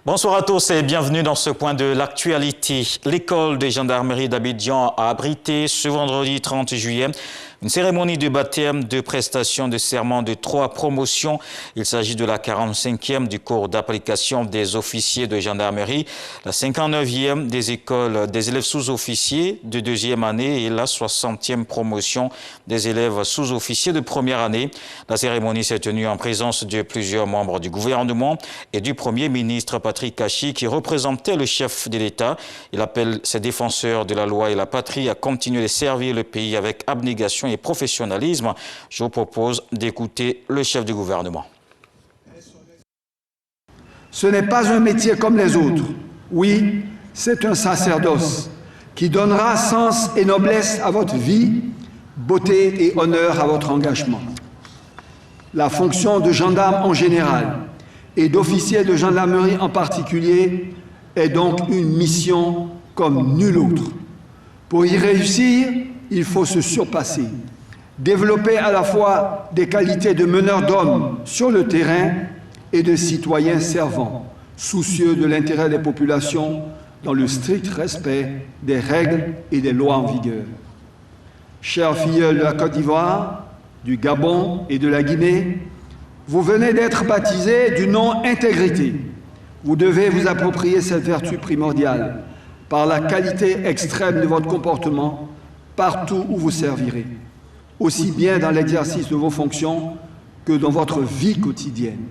Bonsoir à tous et bienvenue dans ce point de l'actualité. L'école de gendarmerie d'Abidjan a abrité ce vendredi 30 juillet une cérémonie de baptême de prestation de serment de 3 promotions. Il s'agit de la 45e du cours d'application des officiers de gendarmerie, la 59e des écoles des élèves sous-officiers de 2e année et la 60e promotion des élèves sous-officiers de première année. La cérémonie s'est tenue en présence de plusieurs membres du gouvernement et du Premier ministre Patrick Kachi qui représentait le chef de l'État. Il appelle ses défenseurs de la loi et la patrie à continuer de servir le pays avec abnégation et professionnalisme. Je vous propose d'écouter le chef du gouvernement. Ce n'est pas un métier comme les autres. Oui, c'est un sacerdoce qui donnera sens et noblesse à votre vie, beauté et honneur à votre engagement. La fonction de gendarme en général et d'officier de gendarmerie en particulier est donc une mission comme nulle autre. Pour y réussir, il faut se surpasser, développer à la fois des qualités de meneur d'hommes sur le terrain et de citoyens servants, soucieux de l'intérêt des populations dans le strict respect des règles et des lois en vigueur. Chers filleuls de la Côte d'Ivoire, du Gabon et de la Guinée, vous venez d'être baptisés du nom intégrité. Vous devez vous approprier cette vertu primordiale par la qualité extrême de votre comportement partout où vous servirez, aussi bien dans l'exercice de vos fonctions que dans votre vie quotidienne.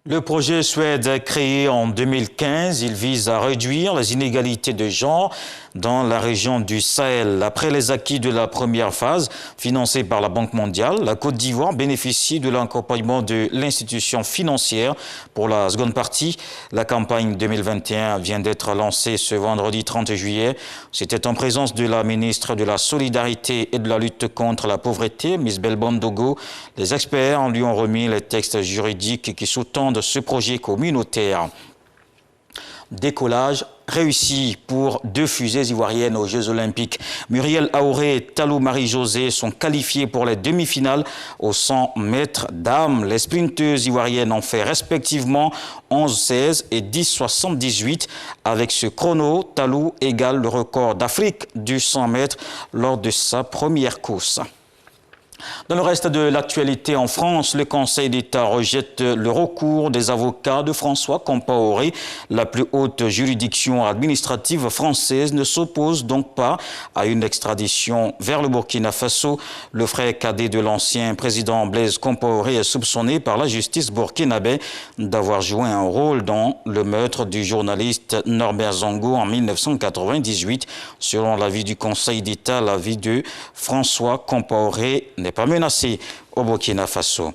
Le projet Suède, créé en 2015, il vise à réduire les inégalités de genre dans la région du Sahel. Après les acquis de la première phase, financée par la Banque mondiale, la Côte d'Ivoire bénéficie de l'accompagnement de l'institution financière pour la seconde partie. La campagne 2021 vient d'être lancée ce vendredi 30 juillet. C'était en présence de la ministre de la Solidarité et de la lutte contre la pauvreté, Ms. Belbon Dogo. Les experts lui ont remis les textes juridiques qui sous-tendent de ce projet communautaire. Décollage réussi pour 2 fusées ivoiriennes aux Jeux Olympiques. Muriel Aouré et Talou Marie-José sont qualifiés pour les demi-finales aux 100 mètres dames. Les sprinteuses ivoiriennes ont fait respectivement 11-16 et 10-78. Avec ce chrono, Talou égale le record d'Afrique du 100 mètres lors de sa première course. Dans le reste de l'actualité en France, le Conseil d'État rejette le recours des avocats de François Compaoré. La plus haute juridiction administrative française ne s'oppose donc pas à une extradition vers le Burkina Faso. Le frère cadet de l'ancien président Blaise Compaoré est soupçonné par la justice burkinabé d'avoir joué un rôle dans le meurtre du journaliste Norbert Zongo en 1998. Selon l'avis du Conseil d'État, la vie de François Compaoré n'est pas menacé au Burkina Faso.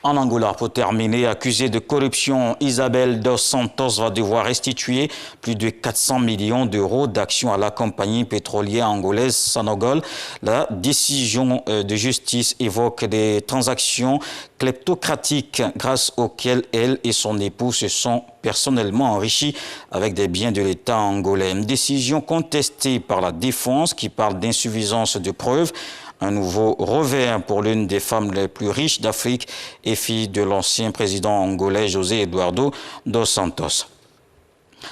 En Angola, pour terminer, accusée de corruption, Isabel dos Santos va devoir restituer plus de 400 millions d'euros d'actions à la compagnie pétrolière angolaise Sonangol. La décision de justice évoque des transactions kleptocratiques grâce auxquelles elle et son époux se sont personnellement enrichis avec des biens de l'État angolais. Une décision contestée par la défense qui parle d'insuffisance de preuves. Un nouveau revers pour l'une des femmes les plus riches d'Afrique et fille de l'ancien président angolais José Eduardo dos Santos.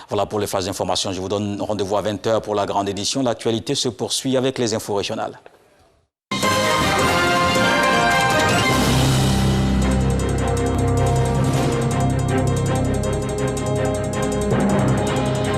Voilà pour les phases d'information. Je vous donne rendez-vous à 20 h pour la grande édition. L'actualité se poursuit avec les infos régionales.